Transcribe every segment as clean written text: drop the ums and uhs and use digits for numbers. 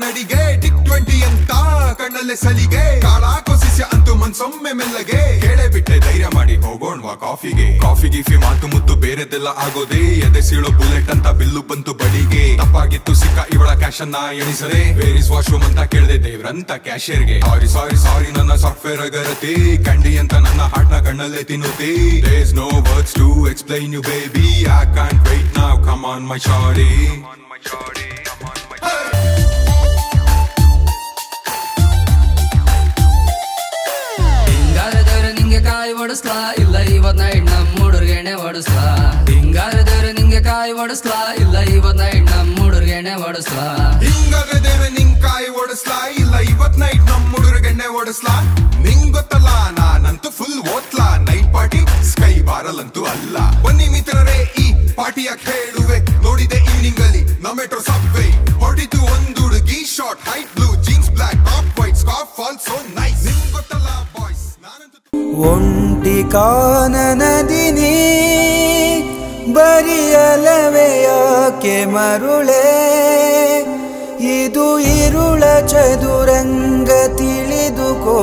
ನಡಿಗೆ ಟಿಕ್ 20 ಅಂತ ಕಣ್ಣಲ್ಲೇ ಸಲಿಗೆ ಕಾಳ ಕೊಸಿಸಿ ಅಂತೂ ಮನ್ಸೊಮ್ಮೆ ಮೆಲ್ಲಗೆ ಕೇಳೇ ಬಿಟ್ಟೆ ಧೈರ್ಯ ಮಾಡಿ ಹೋಗೋಣ್ವಾ ಕಾಫಿಗೆ ಕಾಫಿ ಗೀಫಿ ಮಾತು ಮುತ್ತು ಬೇರೆದೆಲ್ಲ ಆಗೋದೇ ಎದೆ ಸೀಳೋ ಬುಲೆಟ್ ಅಂತ ಬಿಲ್ಲು ಬಂತು ಬಡಿಗೆ ತಪ್ಪಾಗಿತ್ತು ಸಿಕ್ಕ ಇವಳ ಕ್ಯಾಶ್ ಅನ್ನ ಎಣಿಸರೆ ವೇರಿಸ್ ವಾಶ್ರೂಮ್ ಅಂತ ಕೇಳ್ದೆ ದೇವ್ರಂತ ಕ್ಯಾಶಿಯರ್ಗೆ ಸಾರಿ ಸಾರಿ ಸಾರಿ ನನ್ನ ಸಾಫ್ಟ್ವೇರ್ ಅಗರತಿ ಕಂಡಿ ಅಂತ ನನ್ನ ಹಾಟ್ನ ಕಣ್ಣಲ್ಲೇ ತಿನ್ನುತ್ತಿ There's no words to explain you baby I can't wait now come on my shawty ಹಿಂಗಾರದವ್ರೆ ನಿಂಗೆ ಕಾಯಿ ಓಡಿಸ್ಲಾ ಇಲ್ಲ ಇವತ್ ನೈಟ್ ನಮ್ ಹುಡುಗೇನೆ ಓಡಿಸ್ಲಾ ಹಿಂಗಾರದವ್ರೆ ನಿಂಗೆ ಕಾಯಿ ಓಡಿಸ್ಲಾ ಇಲ್ಲ ಇವತ್ ನೈಟ್ ನಮ್ ಹುಡುಗೇನೆ ಓಡಿಸ್ಲಾ ಹಿಂಗಾರದವ್ರೆ ನಿಂಗ್ ಕಾಯಿ ಓಡಿಸ್ಲಾ ಇಲ್ಲ ಇವತ್ ನೈಟ್ ನಮ್ ಹುಡುಗೇನೆ ಓಡಿಸ್ಲಾ ನಿಂಗ್ ಗೊತ್ತಲ್ಲ ನಾನಂತೂ ಫುಲ್ ಓದ್ಲಾ ನೈಟ್ ಪಾರ್ಟಿ ಸ್ಕೈ ಬಾರಲ್ಲಂತೂ ಅಲ್ಲ ಬನ್ನಿ ಮಿತ್ರರೇ ಈ ಪಾರ್ಟಿ ಯಾಕೆ ಹೇಳುವೆ ನೋಡಿದೆ ಈವ್ನಿಂಗ್ ಅಲ್ಲಿ ನಮ್ಮ ಮೆಟ್ರೋ ಸಬ್ವೇ ಹೊರಟಿತು ಒಂದು ಹುಡುಗಿ short height blue jeans black top white scarf also nice ನಿಂಗ್ ಗೊತ್ತಲ್ಲ ಬಾಯ್ಸ್ ನಾನಂತೂ ಒಂಟಿ ಕಾನನದಿನಿ ಬರಿಯಲವೇ ಯಾಕೆ ಮರುಳೆ ಇದು ಇರುಳ ಚದುರಂಗ ತಿಳಿದುಕೋ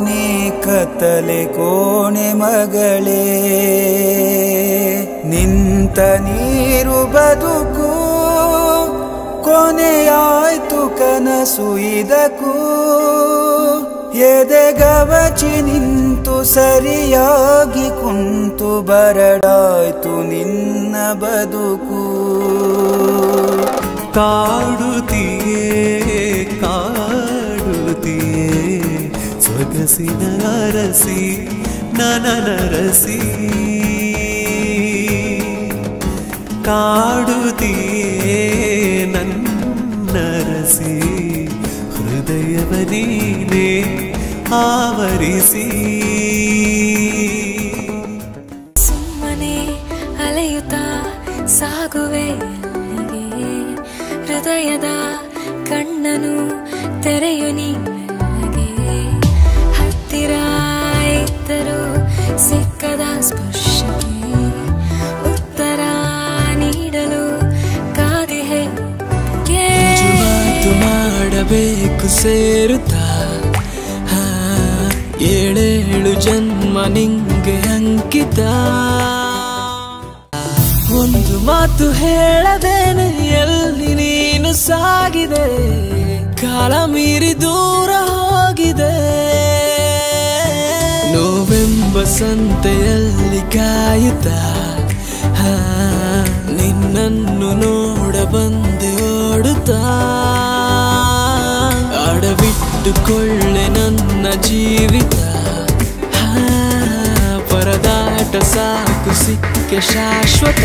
ನೀ ಕತ್ತಲೆ ಕೋಣೆ ಮಗಳೇ ನಿಂತ ನೀರು ಬದುಕು ಕೊನೆಯಾಯ್ತು ಕನಸು ಇದಕ್ಕೂ ಎದೆಗವಚಿ ನಿಂತು ಸರಿಯಾಗಿ ಕುಂತು ಬರಡಾಯ್ತು ನಿನ್ನ ಬದುಕು ಕಾಡುತ್ತೀಯೇ ಕಾಡುತ್ತೀಯೇ ಸೊಗಸಿನ ಅರಸಿ ನನರಸಿ ಕಾಡುತ್ತೀಯೇ ನನ್ನರಸಿ ಹೃದಯವ ನೀನೇ ಆವರಿಸಿ ಸುಮ್ಮನೆ ಅಲೆಯುತ್ತಾ ಸಾಗುವೆ ಹೃದಯದ ಕಣ್ಣನು ತೆರೆಯು ನೀಗೆ ಹತ್ತಿರ ಇದ್ದರೂ ಸಿಕ್ಕದ ಸ್ಪರ್ಶಕ್ಕೆ ಉತ್ತರ ನೀಡಲು ಕಾದಿಹೆ ಮಾತು ಮಾಡಬೇಕು ಸೇರುತ್ತಾ ಏಳೇಳು ಜನ್ಮ ನಿಂಗೆ ಅಂಕಿತ ಒಂದು ಮಾತು ಹೇಳದೇನೆ ಎಲ್ಲಿ ನೀನು ಸಾಗಿದೆ ಕಾಲ ಮೀರಿ ದೂರ ಹೋಗಿದೆ ನೋವೆಂಬ ಸಂತೆಯಲ್ಲಿ ಕಾಯುತ್ತಾ ನಿನ್ನನ್ನು ನೋಡ ಬಂದೆ ಓಡುತ್ತಾ ಅಡವಿಟ್ಟುಕೊಳ್ಳೆ ನನ್ನ ಜೀವಿತ ಪರದಾಟ ಸಾಕು ಸಿಕ್ಕೆ ಶಾಶ್ವತ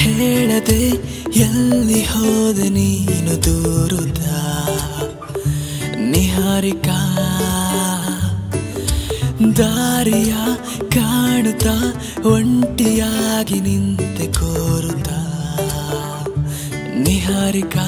ಹೇಳದೆ ಎಲ್ಲಿ ಹೋದೆ ನೀನು ದೂರುತ್ತ ನಿಹಾರಿಕಾ ದಾರಿಯ ಕಾಣುತ್ತಾ ಒಂಟಿಯಾಗಿ ನಿಂತೆ ಕೋರುತ್ತಾ ನಿಹಾರಿಕಾ